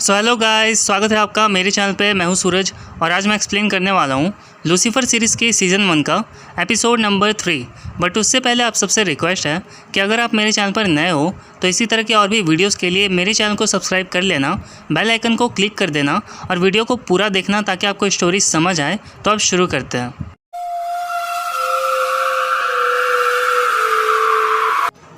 So hello guys, स्वागत है आपका मेरे चैनल पे। मैं हूं सूरज और आज मैं एक्सप्लेन करने वाला हूं लूसीफर सीरीज़ के सीज़न 1 का एपिसोड नंबर 3। बट उससे पहले आप सबसे रिक्वेस्ट है कि अगर आप मेरे चैनल पर नए हो तो इसी तरह के और भी वीडियोस के लिए मेरे चैनल को सब्सक्राइब कर लेना, बेल आइकन को क्लिक कर देना और वीडियो को पूरा देखना ताकि आपको स्टोरी समझ आए। तो अब शुरू करते हैं।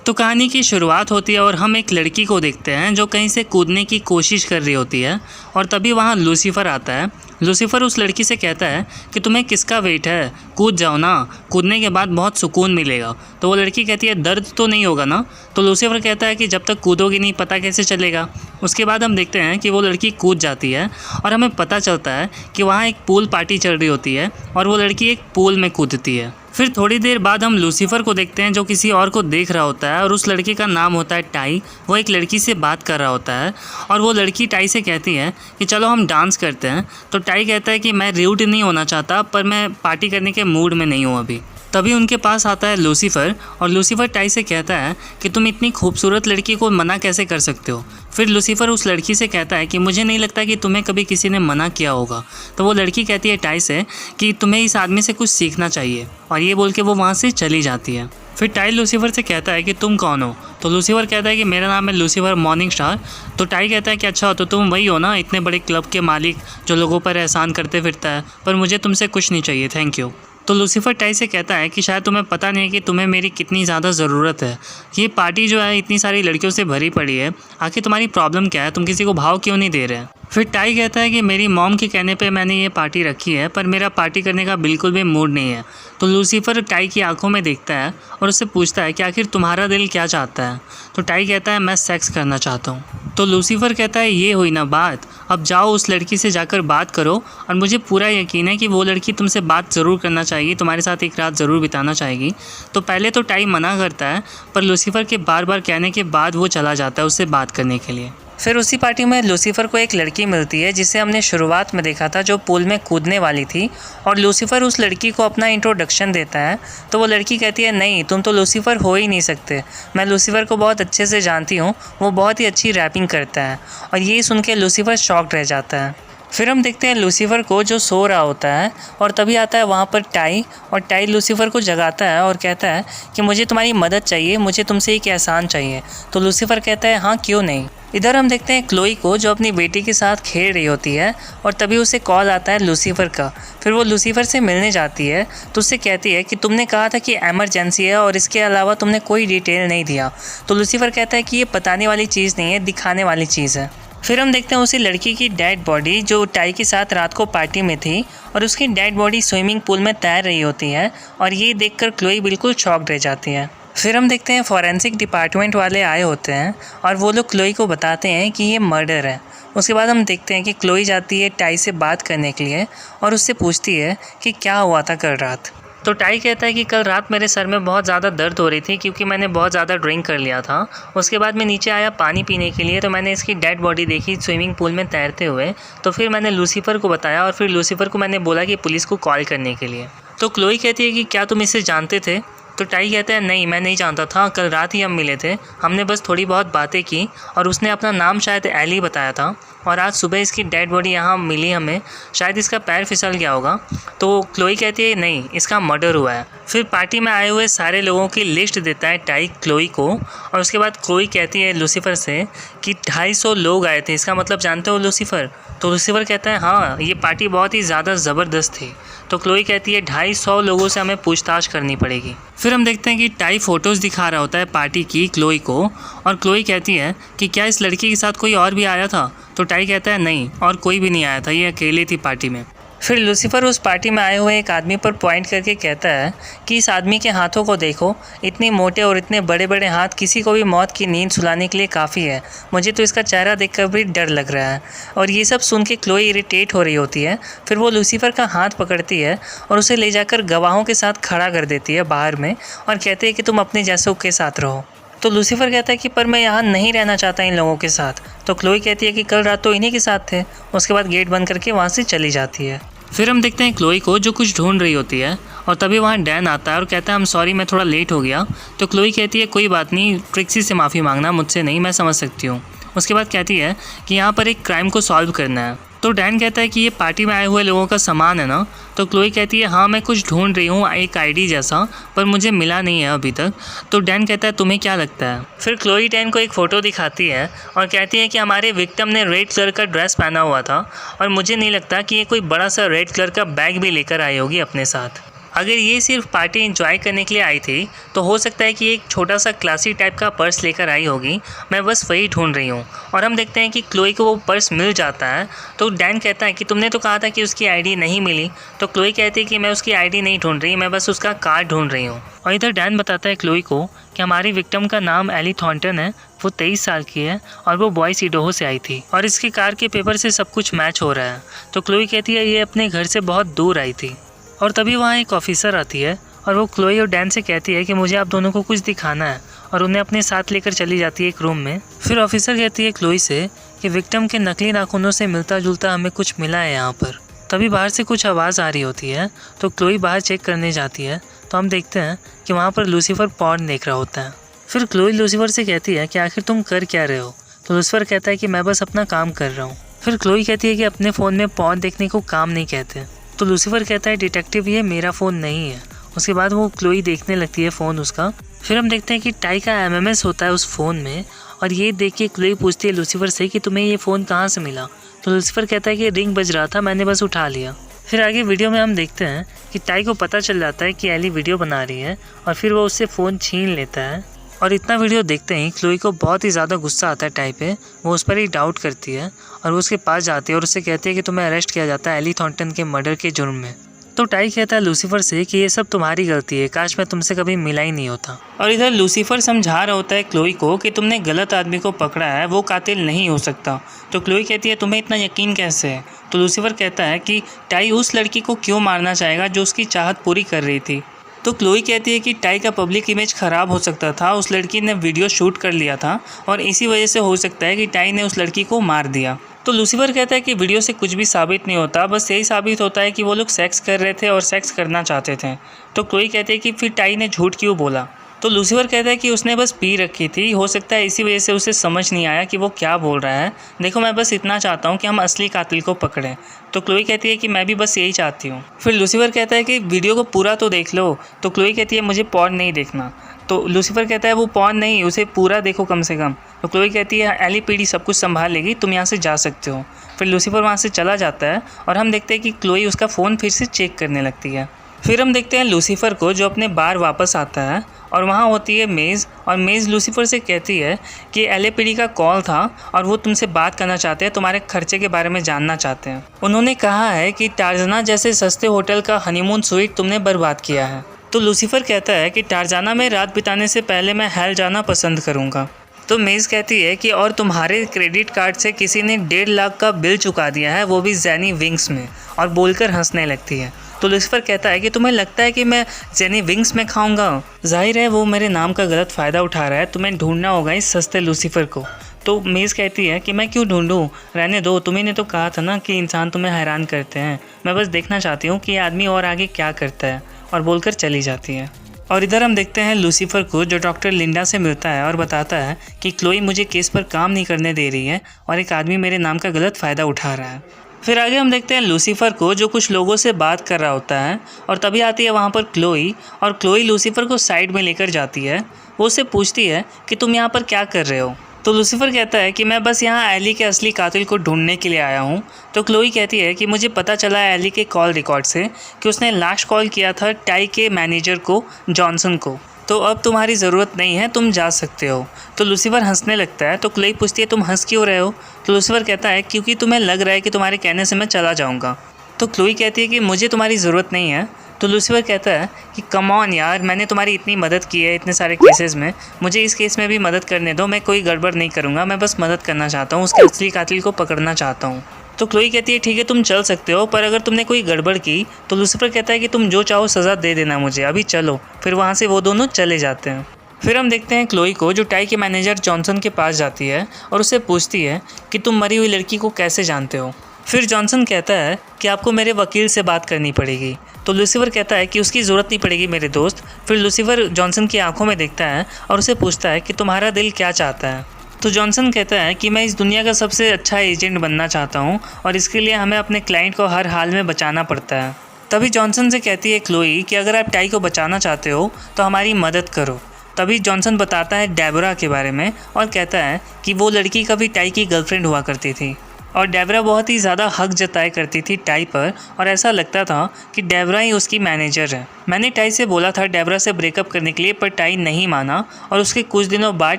तो कहानी की शुरुआत होती है और हम एक लड़की को देखते हैं जो कहीं से कूदने की कोशिश कर रही होती है और तभी वहाँ लूसीफर आता है। लूसीफर उस लड़की से कहता है कि तुम्हें किसका वेट है, कूद जाओ ना, कूदने के बाद बहुत सुकून मिलेगा। तो वो लड़की कहती है दर्द तो नहीं होगा ना। तो लूसीफर कहता है कि जब तक कूदोगी नहीं पता कैसे चलेगा। उसके बाद हम देखते हैं कि वो लड़की कूद जाती है और हमें पता चलता है कि वहाँ एक पूल पार्टी चल रही होती है और वो लड़की एक पूल में कूदती है। फिर थोड़ी देर बाद हम लूसीफर को देखते हैं जो किसी और को देख रहा होता है और उस लड़के का नाम होता है टाई। वो एक लड़की से बात कर रहा होता है और वो लड़की टाई से कहती है कि चलो हम डांस करते हैं। तो टाई कहता है कि मैं रूड नहीं होना चाहता पर मैं पार्टी करने के मूड में नहीं हूँ अभी। तभी उनके पास आता है लूसीफर और लूसीफर टाई से कहता है कि तुम इतनी खूबसूरत लड़की को मना कैसे कर सकते हो। फिर लूसीफर उस लड़की से कहता है कि मुझे नहीं लगता कि तुम्हें कभी किसी ने मना किया होगा। तो वो लड़की कहती है टाई से कि तुम्हें इस आदमी से कुछ सीखना चाहिए और ये बोल के वो वहाँ से चली जाती है। फिर टाई लूसीफर से कहता है कि तुम कौन हो। तो लूसीफर कहता है कि मेरा नाम है लूसीफर मॉर्निंग स्टार। तो टाई कहता है कि अच्छा तो तुम वही हो ना, इतने बड़े क्लब के मालिक जो लोगों पर एहसान करते फिरता है, पर मुझे तुमसे कुछ नहीं चाहिए, थैंक यू। तो लूसीफर टाई से कहता है कि शायद तुम्हें पता नहीं है कि तुम्हें मेरी कितनी ज़्यादा ज़रूरत है। ये पार्टी जो है इतनी सारी लड़कियों से भरी पड़ी है, आखिर तुम्हारी प्रॉब्लम क्या है, तुम किसी को भाव क्यों नहीं दे रहे हैं। फिर टाई कहता है कि मेरी मॉम के कहने पे मैंने ये पार्टी रखी है पर मेरा पार्टी करने का बिल्कुल भी मूड नहीं है। तो लूसीफर टाई की आंखों में देखता है और उससे पूछता है कि आखिर तुम्हारा दिल क्या चाहता है। तो टाई कहता है मैं सेक्स करना चाहता हूँ। तो लूसीफर कहता है ये हुई ना बात, अब जाओ उस लड़की से जाकर बात करो और मुझे पूरा यकीन है कि वो लड़की तुमसे बात ज़रूर करना चाहेगी, तुम्हारे साथ एक रात ज़रूर बिताना चाहेगी। तो पहले तो टाई मना करता है पर लूसीफर के बार बार कहने के बाद वो चला जाता है उससे बात करने के लिए। फिर उसी पार्टी में लूसीफर को एक लड़की मिलती है जिसे हमने शुरुआत में देखा था, जो पूल में कूदने वाली थी। और लूसीफर उस लड़की को अपना इंट्रोडक्शन देता है। तो वो लड़की कहती है नहीं, तुम तो लूसीफर हो ही नहीं सकते, मैं लूसीफर को बहुत अच्छे से जानती हूँ, वो बहुत ही अच्छी रैपिंग करता है। और ये सुन के लूसीफर शॉक्ड रह जाता है। फिर हम देखते हैं लूसीफर को जो सो रहा होता है और तभी आता है वहाँ पर टाई और टाई लूसीफर को जगाता है और कहता है कि मुझे तुम्हारी मदद चाहिए, मुझे तुमसे एक एहसान चाहिए। तो लूसीफर कहता है हाँ क्यों नहीं। इधर हम देखते हैं क्लोई को जो अपनी बेटी के साथ खेल रही होती है और तभी उसे कॉल आता है लूसीफर का। फिर वो लूसीफर से मिलने जाती है तो उससे कहती है कि तुमने कहा था कि एमरजेंसी है और इसके अलावा तुमने कोई डिटेल नहीं दिया। तो लूसीफर कहता है कि ये बताने वाली चीज़ नहीं है, दिखाने वाली चीज़ है। फिर हम देखते हैं उसी लड़की की डेड बॉडी जो टाई के साथ रात को पार्टी में थी और उसकी डेड बॉडी स्विमिंग पूल में तैर रही होती है और ये देखकर क्लोई बिल्कुल शॉक्ड रह जाती है। फिर हम देखते हैं फॉरेंसिक डिपार्टमेंट वाले आए होते हैं और वो लोग क्लोई को बताते हैं कि ये मर्डर है। उसके बाद हम देखते हैं कि क्लोई जाती है टाई से बात करने के लिए और उससे पूछती है कि क्या हुआ था कल रात। तो टाई कहता है कि कल रात मेरे सर में बहुत ज़्यादा दर्द हो रही थी क्योंकि मैंने बहुत ज़्यादा ड्रिंक कर लिया था। उसके बाद मैं नीचे आया पानी पीने के लिए तो मैंने इसकी डेड बॉडी देखी स्विमिंग पूल में तैरते हुए। तो फिर मैंने लूसीफर को बताया और फिर लूसीफर को मैंने बोला कि पुलिस को कॉल करने के लिए। तो क्लोई कहती है कि क्या तुम इसे जानते थे। तो टाई कहता है नहीं, मैं नहीं जानता था, कल रात ही हम मिले थे, हमने बस थोड़ी बहुत बातें की और उसने अपना नाम शायद एली बताया था और आज सुबह इसकी डेड बॉडी यहाँ मिली हमें, शायद इसका पैर फिसल गया होगा। तो क्लोई कहती है नहीं, इसका मर्डर हुआ है। फिर पार्टी में आए हुए सारे लोगों की लिस्ट देता है टाई क्लोई को और उसके बाद क्लोई कहती है लूसीफर से कि 250 लोग आए थे, इसका मतलब जानते हो लूसीफर। तो लूसीफर कहता है हाँ, ये पार्टी बहुत ही ज़्यादा ज़बरदस्त थी। तो क्लोई कहती है 250 लोगों से हमें पूछताछ करनी पड़ेगी। फिर हम देखते हैं कि टाई फ़ोटोज़ दिखा रहा होता है पार्टी की क्लोई को और क्लोई कहती है कि क्या इस लड़की के साथ कोई और भी आया था। तो टाई कहता है नहीं, और कोई भी नहीं आया था, ये अकेले थी पार्टी में। फिर लूसीफर उस पार्टी में आए हुए एक आदमी पर पॉइंट करके कहता है कि इस आदमी के हाथों को देखो, इतने मोटे और इतने बड़े बड़े हाथ किसी को भी मौत की नींद सुलाने के लिए काफ़ी है, मुझे तो इसका चेहरा देखकर भी डर लग रहा है। और ये सब सुन के क्लोई इरिटेट हो रही होती है। फिर वो लूसीफर का हाथ पकड़ती है और उसे ले जाकर गवाहों के साथ खड़ा कर देती है बाहर में और कहती है कि तुम अपने जैसों के साथ रहो। तो लूसीफर कहता है कि पर मैं यहाँ नहीं रहना चाहता इन लोगों के साथ। तो क्लोई कहती है कि कल रात तो इन्हीं के साथ थे। उसके बाद गेट बंद करके वहाँ से चली जाती है। फिर हम देखते हैं क्लोई को जो कुछ ढूंढ रही होती है और तभी वहाँ डैन आता है और कहता है हम सॉरी, मैं थोड़ा लेट हो गया। तो क्लोई कहती है कोई बात नहीं, ट्रिक्सी से माफ़ी मांगना, मुझसे नहीं, मैं समझ सकती हूँ। उसके बाद कहती है कि यहाँ पर एक क्राइम को सॉल्व करना है। तो डैन कहता है कि ये पार्टी में आए हुए लोगों का सामान है ना। तो क्लोई कहती है हाँ मैं कुछ ढूंढ रही हूँ, एक आईडी जैसा, पर मुझे मिला नहीं है अभी तक। तो डैन कहता है तुम्हें क्या लगता है। फिर क्लोई डैन को एक फ़ोटो दिखाती है और कहती है कि हमारे विक्टिम ने रेड कलर का ड्रेस पहना हुआ था और मुझे नहीं लगता कि ये कोई बड़ा सा रेड कलर का बैग भी लेकर आई होगी अपने साथ। अगर ये सिर्फ पार्टी एंजॉय करने के लिए आई थी तो हो सकता है कि एक छोटा सा क्लासी टाइप का पर्स लेकर आई होगी, मैं बस वही ढूंढ रही हूँ। और हम देखते हैं कि क्लोई को वो पर्स मिल जाता है। तो डैन कहता है कि तुमने तो कहा था कि उसकी आईडी नहीं मिली। तो क्लोई कहती है कि मैं उसकी आईडी नहीं ढूंढ रही, मैं बस उसका कार्ड ढूंढ रही हूँ। और इधर डैन बताता है क्लोई को कि हमारी विक्टिम का नाम एली थॉर्नटन है, वो 23 साल की है और वो बॉयज इडाहो से आई थी और इसके कार के पेपर से सब कुछ मैच हो रहा है। तो क्लोई कहती है ये अपने घर से बहुत दूर आई थी। और तभी वहाँ एक ऑफिसर आती है और वो क्लोई और डैन से कहती है कि मुझे आप दोनों को कुछ दिखाना है और उन्हें अपने साथ लेकर चली जाती है एक रूम में। फिर ऑफिसर कहती है क्लोई से कि विक्टिम के नकली नाखूनों से मिलता जुलता हमें कुछ मिला है यहाँ पर। तभी बाहर से कुछ आवाज़ आ रही होती है तो क्लोई बाहर चेक करने जाती है। तो हम देखते हैं कि वहाँ पर लूसीफर पॉर्न देख रहा होता है। फिर क्लोई लूसीफर से कहती है कि आखिर तुम कर क्या रहे हो। तो लूसीफर कहता है कि मैं बस अपना काम कर रहा हूँ। फिर क्लोई कहती है कि अपने फ़ोन में पॉर्न देखने को काम नहीं कहते। तो लूसीफर कहता है डिटेक्टिव ये मेरा फ़ोन नहीं है। उसके बाद वो क्लोई देखने लगती है फ़ोन उसका। फिर हम देखते हैं कि टाई का MMS होता है उस फ़ोन में और ये देख के क्लोई पूछती है लूसीफर से कि तुम्हें ये फ़ोन कहाँ से मिला। तो लूसीफर कहता है कि रिंग बज रहा था, मैंने बस उठा लिया। फिर आगे वीडियो में हम देखते हैं कि टाई को पता चल जाता है कि एली वीडियो बना रही है और फिर वो उससे फ़ोन छीन लेता है। और इतना वीडियो देखते ही क्लोई को बहुत ही ज़्यादा गुस्सा आता है टाई पे। वो उस पर ही डाउट करती है और वो उसके पास जाती है और उससे कहती है कि तुम्हें अरेस्ट किया जाता है एली थॉर्नटन के मर्डर के जुर्म में। तो टाई कहता है लूसीफर से कि ये सब तुम्हारी गलती है, काश मैं तुमसे कभी मिला ही नहीं होता। और इधर लूसीफर समझा रहा होता है क्लोई को कि तुमने गलत आदमी को पकड़ा है, वो कातिल नहीं हो सकता। तो क्लोई कहती है तुम्हें इतना यकीन कैसे है। तो लूसीफर कहता है कि टाई उस लड़की को क्यों मारना चाहेगा जो उसकी चाहत पूरी कर रही थी। तो क्लोई कहती है कि टाई का पब्लिक इमेज ख़राब हो सकता था, उस लड़की ने वीडियो शूट कर लिया था और इसी वजह से हो सकता है कि टाई ने उस लड़की को मार दिया। तो लूसीफर कहता है कि वीडियो से कुछ भी साबित नहीं होता, बस यही साबित होता है कि वो लोग सेक्स कर रहे थे और सेक्स करना चाहते थे। तो क्लोई कहती है कि फिर टाई ने झूठ क्यों बोला। तो लूसीफर कहता है कि उसने बस पी रखी थी, हो सकता है इसी वजह से उसे समझ नहीं आया कि वो क्या बोल रहा है। देखो मैं बस इतना चाहता हूँ कि हम असली कातिल को पकड़ें। तो क्लोई कहती है कि मैं भी बस यही चाहती हूँ। फिर लूसीफर कहता है कि वीडियो को पूरा तो देख लो। तो क्लोई कहती है मुझे पॉर्न नहीं देखना। तो लूसीफर कहता है वो पॉर्न नहीं, उसे पूरा देखो कम से कम। तो क्लोई कहती है एली पीडी सब कुछ संभाल लेगी, तुम यहाँ से जा सकते हो। फिर लूसीफर वहाँ से चला जाता है और हम देखते हैं कि क्लोई उसका फ़ोन फिर से चेक करने लगती है। फिर हम देखते हैं लूसीफर को जो अपने बार वापस आता है और वहाँ होती है मेज़ और मेज़ लूसीफर से कहती है कि LAPD का कॉल था और वो तुमसे बात करना चाहते हैं, तुम्हारे खर्चे के बारे में जानना चाहते हैं। उन्होंने कहा है कि टारजाना जैसे सस्ते होटल का हनीमून स्वीट तुमने बर्बाद किया है। तो लूसीफर कहता है कि टारजाना में रात बिताने से पहले मैं हेल जाना पसंद करूँगा। तो मेज़ कहती है कि और तुम्हारे क्रेडिट कार्ड से किसी ने 1.5 लाख का बिल चुका दिया है, वो भी जेनी विंग्स में, और बोलकर हंसने लगती है। तो लूसीफर कहता है कि तुम्हें लगता है कि मैं जेनी विंग्स में खाऊंगा। जाहिर है वो मेरे नाम का गलत फ़ायदा उठा रहा है, तुम्हें ढूंढना होगा इस सस्ते लूसीफर को। तो मेज़ कहती है कि मैं क्यों ढूंढूं, रहने दो, तुम्ही ने तो कहा था ना कि इंसान तुम्हें हैरान करते हैं, मैं बस देखना चाहती हूँ कि ये आदमी और आगे क्या करता है, और बोलकर चली जाती है। और इधर हम देखते हैं लूसीफर को जो डॉक्टर लिंडा से मिलता है और बताता है कि क्लोई मुझे केस पर काम नहीं करने दे रही है और एक आदमी मेरे नाम का गलत फ़ायदा उठा रहा है। फिर आगे हम देखते हैं लूसीफर को जो कुछ लोगों से बात कर रहा होता है और तभी आती है वहाँ पर क्लोई और क्लोई लूसीफर को साइड में लेकर जाती है। वो उससे पूछती है कि तुम यहाँ पर क्या कर रहे हो। तो लूसीफर कहता है कि मैं बस यहाँ एली के असली कातिल को ढूंढने के लिए आया हूँ। तो क्लोई कहती है कि मुझे पता चला है एली के कॉल रिकॉर्ड से कि उसने लास्ट कॉल किया था टाई के मैनेजर को, जॉनसन को। तो अब तुम्हारी ज़रूरत नहीं है, तुम जा सकते हो। तो लूसीफर हंसने लगता है। तो क्लोई पूछती है तुम हंस क्यों रहे हो। तो लूसीफर कहता है क्योंकि तुम्हें लग रहा है कि तुम्हारे कहने से मैं चला जाऊँगा। तो क्लोई कहती है कि मुझे तुम्हारी ज़रूरत नहीं है। तो लूसीफर कहता है कि कम ऑन यार, मैंने तुम्हारी इतनी मदद की है इतने सारे केसेस में, मुझे इस केस में भी मदद करने दो, मैं कोई गड़बड़ नहीं करूँगा, मैं बस मदद करना चाहता हूँ, उसके असली कातिल को पकड़ना चाहता हूँ। तो क्लोई कहती है ठीक है तुम चल सकते हो, पर अगर तुमने कोई गड़बड़ की तो लूसीफर कहता है कि तुम जो चाहो सज़ा दे देना मुझे, अभी चलो। फिर वहाँ से वो दोनों चले जाते हैं। फिर हम देखते हैं क्लोई को जो टाई के मैनेजर जॉनसन के पास जाती है और उससे पूछती है कि तुम मरी हुई लड़की को कैसे जानते हो। फिर जॉनसन कहता है कि आपको मेरे वकील से बात करनी पड़ेगी। तो लूसीफर कहता है कि उसकी ज़रूरत नहीं पड़ेगी मेरे दोस्त। फिर लूसीफर जॉनसन की आंखों में देखता है और उसे पूछता है कि तुम्हारा दिल क्या चाहता है। तो जॉनसन कहता है कि मैं इस दुनिया का सबसे अच्छा एजेंट बनना चाहता हूँ और इसके लिए हमें अपने क्लाइंट को हर हाल में बचाना पड़ता है। तभी जॉनसन से कहती है क्लोई कि अगर आप टाई को बचाना चाहते हो तो हमारी मदद करो। तभी जॉनसन बताता है डेबोरा के बारे में और कहता है कि वो लड़की कभी टाई की गर्लफ्रेंड हुआ करती थी और डेबोरा बहुत ही ज़्यादा हक जताया करती थी टाई पर और ऐसा लगता था कि डेबोरा ही उसकी मैनेजर है। मैंने टाई से बोला था डेबोरा से ब्रेकअप करने के लिए, पर टाई नहीं माना और उसके कुछ दिनों बाद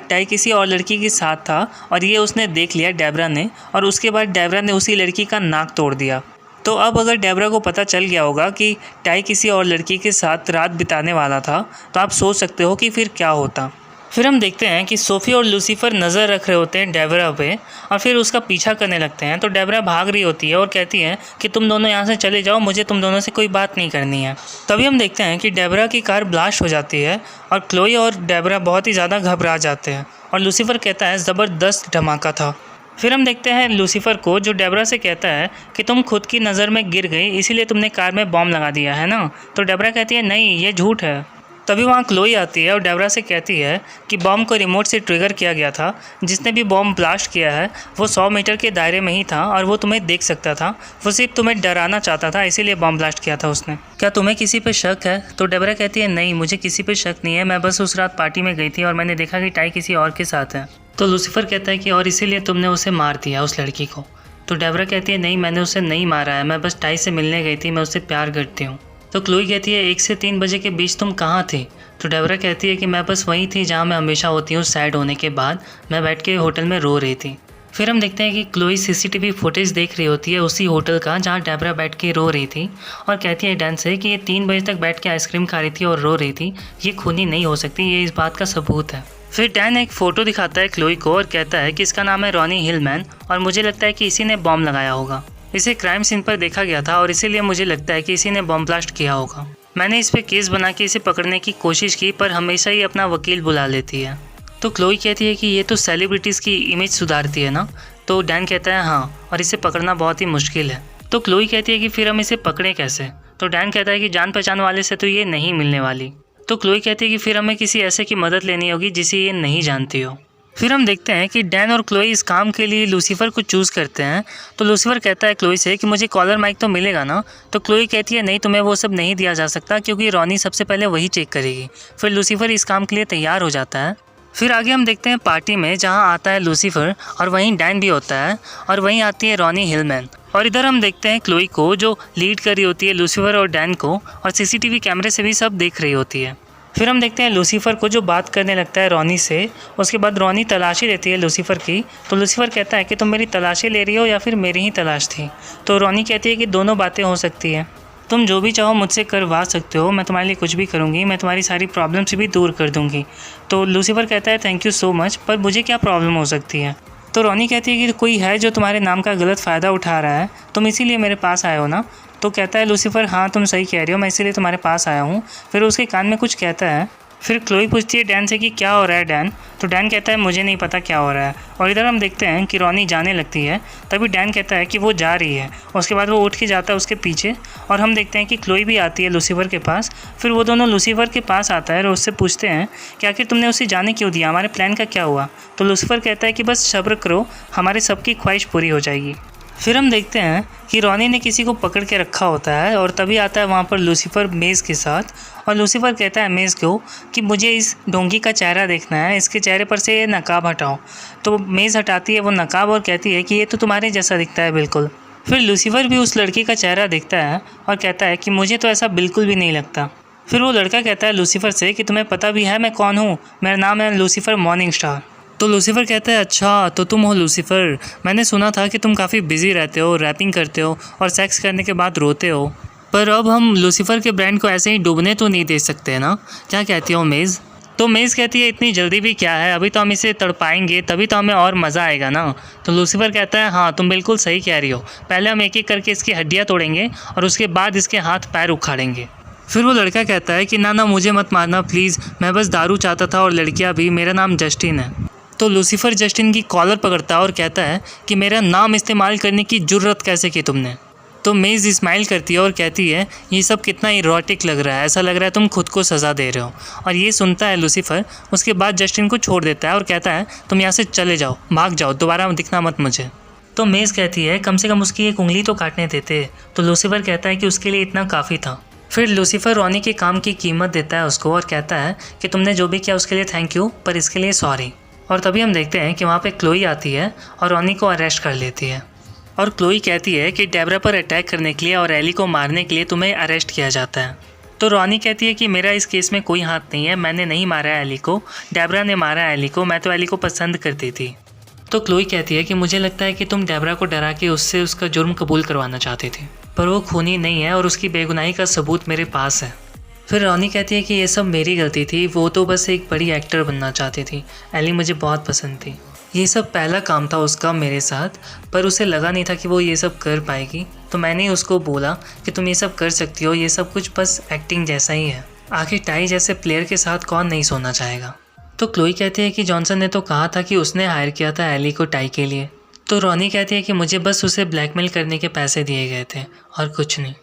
टाई किसी और लड़की के साथ था और ये उसने देख लिया डेबोरा ने, और उसके बाद डेबोरा ने उसी लड़की का नाक तोड़ दिया। तो अब अगर डेबोरा को पता चल गया होगा कि टाई किसी और लड़की के साथ रात बिताने वाला था तो आप सोच सकते हो कि फिर क्या होता। फिर हम देखते हैं कि सोफ़ी और लूसीफर नज़र रख रहे होते हैं डेबोरा पे और फिर उसका पीछा करने लगते हैं। तो डेबोरा भाग रही होती है और कहती है कि तुम दोनों यहाँ से चले जाओ, मुझे तुम दोनों से कोई बात नहीं करनी है। तभी हम देखते हैं कि डेबोरा की कार ब्लास्ट हो जाती है और क्लोई और डेबोरा बहुत ही ज़्यादा घबरा जाते हैं और लूसीफर कहता है ज़बरदस्त धमाका था। फिर हम देखते हैं लूसीफर को जो डेबोरा से कहता है कि तुम खुद की नज़र में गिर गई इसीलिए तुमने कार में बॉम्ब लगा दिया है ना। तो डेबोरा कहती है नहीं, ये झूठ है। तभी वहाँ क्लोई आती है और डेबोरा से कहती है कि बॉम्ब को रिमोट से ट्रिगर किया गया था, जिसने भी बॉम्ब ब्लास्ट किया है वो 100 मीटर के दायरे में ही था और वो तुम्हें देख सकता था, वो सिर्फ तुम्हें डराना चाहता था, इसीलिए बॉम्ब ब्लास्ट किया था उसने। क्या तुम्हें किसी पे शक है? तो डेबोरा कहती है नहीं, मुझे किसी पे शक नहीं है, मैं बस उस रात पार्टी में गई थी और मैंने देखा कि टाई किसी और के साथ है। तो लूसीफर कहता है कि और इसीलिए तुमने उसे मार दिया, उस लड़की को। तो डेबोरा कहती है नहीं, मैंने उसे नहीं मारा है, मैं बस टाई से मिलने गई थी, मैं उससे प्यार करती हूँ। तो क्लोई कहती है 1 से 3 बजे के बीच तुम कहाँ थी? तो डेबोरा कहती है कि मैं बस वहीं थी जहाँ मैं हमेशा होती हूँ सैड होने के बाद, मैं बैठ के होटल में रो रही थी। फिर हम देखते हैं कि क्लोई सीसीटीवी फुटेज देख रही होती है उसी होटल का जहाँ डेबोरा बैठ के रो रही थी और कहती है डैन से कि ये 3 बजे तक बैठ के आइसक्रीम खा रही थी और रो रही थी, ये खूनी नहीं हो सकती, ये इस बात का सबूत है। फिर डैन एक फ़ोटो दिखाता है क्लोई को और कहता है कि इसका नाम है रॉनी हिलमैन और मुझे लगता है कि इसी ने बॉम्ब लगाया होगा। इसे क्राइम सीन पर देखा गया था और इसीलिए मुझे लगता है कि इसी ने बॉम्ब ब्लास्ट किया होगा। मैंने इस पे केस बना के इसे पकड़ने की कोशिश की पर हमेशा ही अपना वकील बुला लेती है। तो क्लोई कहती है कि ये तो सेलिब्रिटीज़ की इमेज सुधारती है ना। तो डैन कहता है हाँ, और इसे पकड़ना बहुत ही मुश्किल है। तो क्लोई कहती है कि फिर हम इसे पकड़ें कैसे? तो डैन कहता है कि जान पहचान वाले से तो ये नहीं मिलने वाली। तो क्लोई कहती है कि फिर हमें किसी ऐसे की मदद लेनी होगी जिसे ये नहीं जानती हो। फिर हम देखते हैं कि डैन और क्लोई इस काम के लिए लूसीफर को चूज़ करते हैं। तो लूसीफर कहता है क्लोई से कि मुझे कॉलर माइक तो मिलेगा ना। तो क्लोई कहती है नहीं, तुम्हें वो सब नहीं दिया जा सकता क्योंकि रॉनी सबसे पहले वही चेक करेगी। फिर लूसीफर इस काम के लिए तैयार हो जाता है। फिर आगे हम देखते हैं पार्टी में जहाँ आता है लूसीफर और वहीं डैन भी होता है और वहीं आती है रॉनी हिलमैन। और इधर हम देखते हैं क्लोई को जो लीड कर रही होती है लूसीफर और डैन को और सीसीटीवी कैमरे से भी सब देख रही होती है। फिर हम देखते हैं लूसीफर को जो बात करने लगता है रॉनी से। उसके बाद रॉनी तलाशी लेती है लूसीफर की। तो लूसीफर कहता है कि तुम मेरी तलाशी ले रही हो या फिर मेरी ही तलाश थी। तो रॉनी कहती है कि दोनों बातें हो सकती है, तुम जो भी चाहो मुझसे करवा सकते हो, मैं तुम्हारे लिए कुछ भी करूँगी, मैं तुम्हारी सारी प्रॉब्लम्स भी दूर कर दूँगी। तो लूसीफर कहता है थैंक यू सो मच, पर मुझे क्या प्रॉब्लम हो सकती है? तो रॉनी कहती है कि कोई है जो तुम्हारे नाम का गलत फ़ायदा उठा रहा है, तुम इसीलिए मेरे पास आए हो ना। तो कहता है लूसीफर हाँ तुम सही कह रही हो, मैं इसीलिए तुम्हारे पास आया हूँ। फिर उसके कान में कुछ कहता है। फिर क्लोई पूछती है डैन से कि क्या हो रहा है डैन। तो डैन कहता है मुझे नहीं पता क्या हो रहा है। और इधर हम देखते हैं कि रॉनी जाने लगती है। तभी डैन कहता है कि वो जा रही है। उसके बाद वो उठ के जाता है उसके पीछे और हम देखते हैं कि क्लोई भी आती है लूसीफर के पास। फिर वो दोनों लूसीफर के पास आता है और उससे पूछते हैं कि आखिर तुमने उसे जाने क्यों दिया, हमारे प्लान का क्या हुआ? तो लूसीफर कहता है कि बस सब्र करो, हमारे सबकी ख्वाहिश पूरी हो जाएगी। फिर हम देखते हैं कि रॉनी ने किसी को पकड़ के रखा होता है और तभी आता है वहाँ पर लूसीफर मेज़ के साथ। और लूसीफर कहता है मेज़ को कि मुझे इस डोंगी का चेहरा देखना है, इसके चेहरे पर से ये नकाब हटाओ। तो मेज़ हटाती है वो नकाब और कहती है कि ये तो तुम्हारे जैसा दिखता है बिल्कुल। फिर लूसीफर भी उस लड़की का चेहरा देखता है और कहता है कि मुझे तो ऐसा बिल्कुल भी नहीं लगता। फिर वो लड़का कहता है लूसीफर से कि तुम्हें पता भी है मैं कौन हूँ, मेरा नाम है लूसीफर मॉर्निंग स्टार। तो लूसीफर कहता है अच्छा तो तुम हो लूसीफर, मैंने सुना था कि तुम काफ़ी बिजी रहते हो, रैपिंग करते हो और सेक्स करने के बाद रोते हो, पर अब हम लूसीफर के ब्रांड को ऐसे ही डूबने तो नहीं दे सकते ना, क्या कहती हो मेज़? तो मेज़ कहती है इतनी जल्दी भी क्या है, अभी तो हम इसे तड़पाएंगे तभी तो हमें और मज़ा आएगा ना। तो लूसीफर कहता है हाँ तुम बिल्कुल सही कह रही हो, पहले हम एक एक करके इसकी हड्डियाँ तोड़ेंगे और उसके बाद इसके हाथ पैर उखाड़ेंगे। फिर वो लड़का कहता है कि ना मुझे मत मारना प्लीज़, मैं बस दारू चाहता था और लड़कियाँ भी, मेरा नाम जस्टिन है। तो लूसीफर जस्टिन की कॉलर पकड़ता है और कहता है कि मेरा नाम इस्तेमाल करने की जुर्रत कैसे की तुमने? तो तो मेज स्माइल करती है और कहती है ये सब कितना इरोटिक लग रहा है, ऐसा लग रहा है तुम खुद को सज़ा दे रहे हो। और ये सुनता है लूसीफर। उसके बाद जस्टिन को छोड़ देता है और कहता है तुम यहाँ से चले जाओ, भाग जाओ, दोबारा दिखना मत मुझे। तो मेज कहती है कम से कम उसकी एक उंगली तो काटने देते। तो लूसीफर कहता है कि उसके लिए इतना काफ़ी था। फिर लूसीफर रॉनी के काम की कीमत देता है उसको और कहता है कि तुमने जो भी किया उसके लिए थैंक यू, पर इसके लिए सॉरी। और तभी हम देखते हैं कि वहाँ पे क्लोई आती है और रॉनी को अरेस्ट कर लेती है। और क्लोई कहती है कि डेबरा पर अटैक करने के लिए और एली को मारने के लिए तुम्हें अरेस्ट किया जाता है। तो रॉनी कहती है कि मेरा इस केस में कोई हाथ नहीं है, मैंने नहीं मारा है एली को, डेबरा ने मारा है एली को, मैं तो एली को पसंद करती थी। तो क्लोई कहती है कि मुझे लगता है कि तुम डेबरा को डरा के उससे उसका जुर्म कबूल करवाना चाहती थी, पर वो खूनी नहीं है और उसकी बेगुनाही का सबूत मेरे पास है। फिर रॉनी कहती है कि ये सब मेरी गलती थी, वो तो बस एक बड़ी एक्टर बनना चाहती थी, एली मुझे बहुत पसंद थी, ये सब पहला काम था उसका मेरे साथ, पर उसे लगा नहीं था कि वो ये सब कर पाएगी, तो मैंने उसको बोला कि तुम ये सब कर सकती हो, ये सब कुछ बस एक्टिंग जैसा ही है। आखिर टाई जैसे प्लेयर के साथ कौन नहीं सोना चाहेगा। तो क्लोई कहती है कि जॉनसन ने तो कहा था कि उसने हायर किया था एली को टाई के लिए। तो रॉनी कहती है कि मुझे बस उसे ब्लैकमेल करने के पैसे दिए गए थे और कुछ नहीं।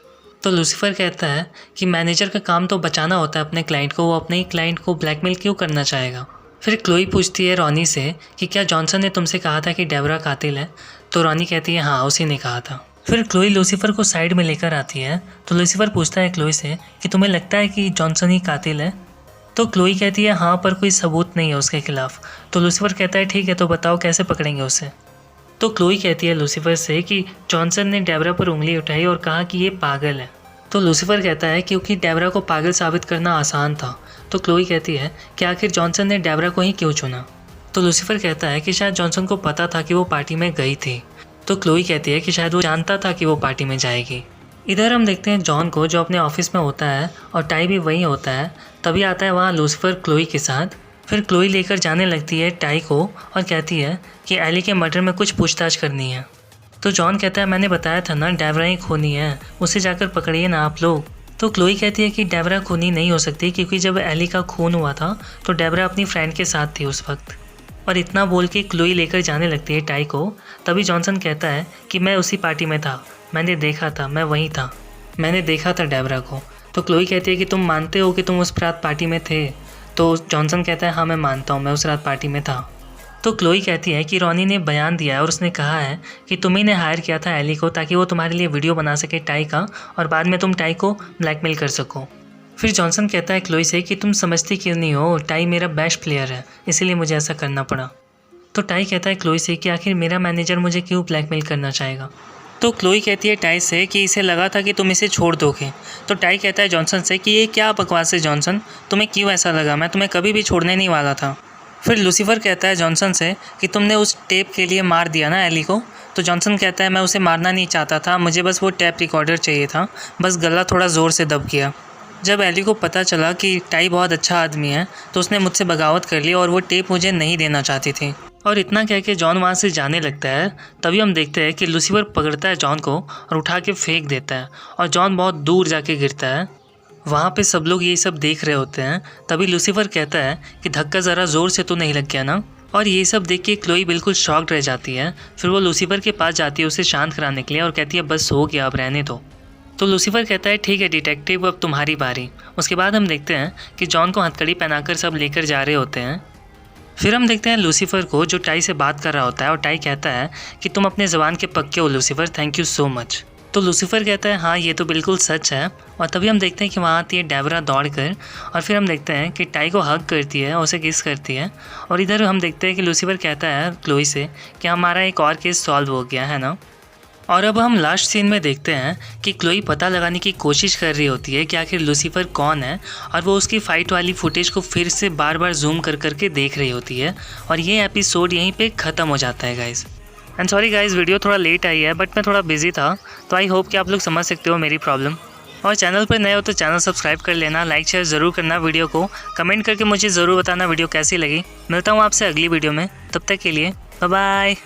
तो लूसीफर कहता है कि मैनेजर का काम तो बचाना होता है अपने क्लाइंट को, वो अपने ही क्लाइंट को ब्लैकमेल क्यों करना चाहेगा। फिर क्लोई पूछती है रॉनी से कि क्या जॉनसन ने तुमसे कहा था कि डेबरा कातिल है। तो रॉनी कहती है हाँ, उसी ने कहा था। फिर क्लोई लूसीफर को साइड में लेकर आती है। तो लूसीफर पूछता है क्लोई से कि तुम्हें लगता है कि जॉनसन ही कातिल है। तो क्लोई कहती है हाँ, पर कोई सबूत नहीं है उसके खिलाफ। तो लूसीफर कहता है ठीक है, तो बताओ कैसे पकड़ेंगे उसे। तो क्लोई कहती है लूसीफर से कि जॉनसन ने डेबरा पर उंगली उठाई और कहा कि ये पागल है। तो लूसीफर कहता है क्योंकि डेबरा को पागल साबित करना आसान था। तो क्लोई कहती है कि आखिर जॉनसन ने डेबरा को ही क्यों चुना। तो लूसीफर कहता है कि शायद जॉनसन को पता था कि वो पार्टी में गई थी। तो क्लोई कहती है कि शायद वो जानता था कि वो पार्टी में जाएगी। इधर हम देखते हैं जॉन को, जो अपने ऑफिस में होता है और टाई भी वहीं होता है। तभी आता है वहाँ लूसीफर क्लोई के साथ। फिर क्लोई लेकर जाने लगती है टाई को और कहती है कि एली के मर्डर में कुछ पूछताछ करनी है। तो जॉन कहता है मैंने बताया था ना, डेबरा ही खूनी है, उसे जाकर पकड़िए ना आप लोग। तो क्लोई कहती है कि डेबरा खूनी नहीं हो सकती, क्योंकि जब एली का खून हुआ था तो डेबरा अपनी फ्रेंड के साथ थी उस वक्त। और इतना बोल के क्लोई लेकर जाने लगती है टाई को। तभी जॉनसन कहता है कि मैं उसी पार्टी में था, मैंने देखा था, मैं वहीं था, मैंने देखा था डेबरा को। तो क्लोई कहती है कि तुम मानते हो कि तुम उस रात पार्टी में थे। तो जॉनसन कहता है हाँ मैं मानता हूँ, मैं उस रात पार्टी में था। तो क्लोई कहती है कि रॉनी ने बयान दिया है और उसने कहा है कि तुम्ही ने हायर किया था एली को ताकि वो तुम्हारे लिए वीडियो बना सके टाई का, और बाद में तुम टाई को ब्लैकमेल कर सको। फिर जॉनसन कहता है क्लोई से कि तुम समझती क्यों नहीं हो, टाई मेरा बेस्ट प्लेयर है, इसीलिए मुझे ऐसा करना पड़ा। तो टाई कहता है क्लोई से कि आखिर मेरा मैनेजर मुझे क्यों ब्लैकमेल करना चाहेगा। तो क्लोई कहती है टाई से कि इसे लगा था कि तुम इसे छोड़ दोगे। तो टाई कहता है जॉनसन से कि ये क्या बकवास है जॉनसन, तुम्हें क्यों ऐसा लगा, मैं तुम्हें कभी भी छोड़ने नहीं वाला था। फिर लूसीफर कहता है जॉनसन से कि तुमने उस टेप के लिए मार दिया ना एली को। तो जॉनसन कहता है मैं उसे मारना नहीं चाहता था, मुझे बस वो टेप रिकॉर्डर चाहिए था, बस गला थोड़ा ज़ोर से दब गया। जब एली को पता चला कि टाई बहुत अच्छा आदमी है तो उसने मुझसे बगावत कर ली और वो टेप मुझे नहीं देना चाहती थी। और इतना कह के जॉन वहाँ से जाने लगता है। तभी हम देखते हैं कि लूसीफर पकड़ता है जॉन को और उठा के फेंक देता है और जॉन बहुत दूर जाके गिरता है। वहाँ पे सब लोग ये सब देख रहे होते हैं। तभी लूसीफर कहता है कि धक्का ज़रा ज़ोर से तो नहीं लग गया ना। और ये सब देख के क्लोई बिल्कुल शॉक्ड रह जाती है। फिर वो लूसीफर के पास जाती है उसे शांत कराने के लिए और कहती है बस हो गया, अब रहने दो। तो लूसीफर कहता है ठीक है डिटेक्टिव, अब तुम्हारी बारी। उसके बाद हम देखते हैं कि जॉन को हथकड़ी पहनाकर सब लेकर जा रहे होते हैं। फिर हम देखते हैं लूसीफर को, जो टाई से बात कर रहा होता है और टाई कहता है कि तुम अपने ज़बान के पक्के हो Lucifer, thank you so much. तो लूसीफर कहता है हाँ ये तो बिल्कुल सच है। और तभी हम देखते हैं कि वहाँ आती है डेबरा दौड़ कर और फिर हम देखते हैं कि टाई को हग करती है और उसे किस करती है। और इधर हम देखते हैं कि लूसीफर कहता है क्लोई से कि हमारा एक और केस सॉल्व हो गया है ना। और अब हम लास्ट सीन में देखते हैं कि क्लोई पता लगाने की कोशिश कर रही होती है कि आखिर लूसीफर कौन है, और वो उसकी फ़ाइट वाली फुटेज को फिर से बार बार जूम कर करके देख रही होती है। और ये एपिसोड यहीं पे ख़त्म हो जाता है guys. And sorry guys, video थोड़ा लेट आई है बट मैं थोड़ा बिजी था, तो आई होप कि आप लोग समझ सकते हो मेरी प्रॉब्लम। और चैनल पर नए हो तो चैनल सब्सक्राइब कर लेना, लाइक शेयर ज़रूर करना वीडियो को, कमेंट करके मुझे ज़रूर बताना वीडियो कैसी लगी। मिलता हूँ आपसे अगली वीडियो में, तब तक के लिए बाय बाय।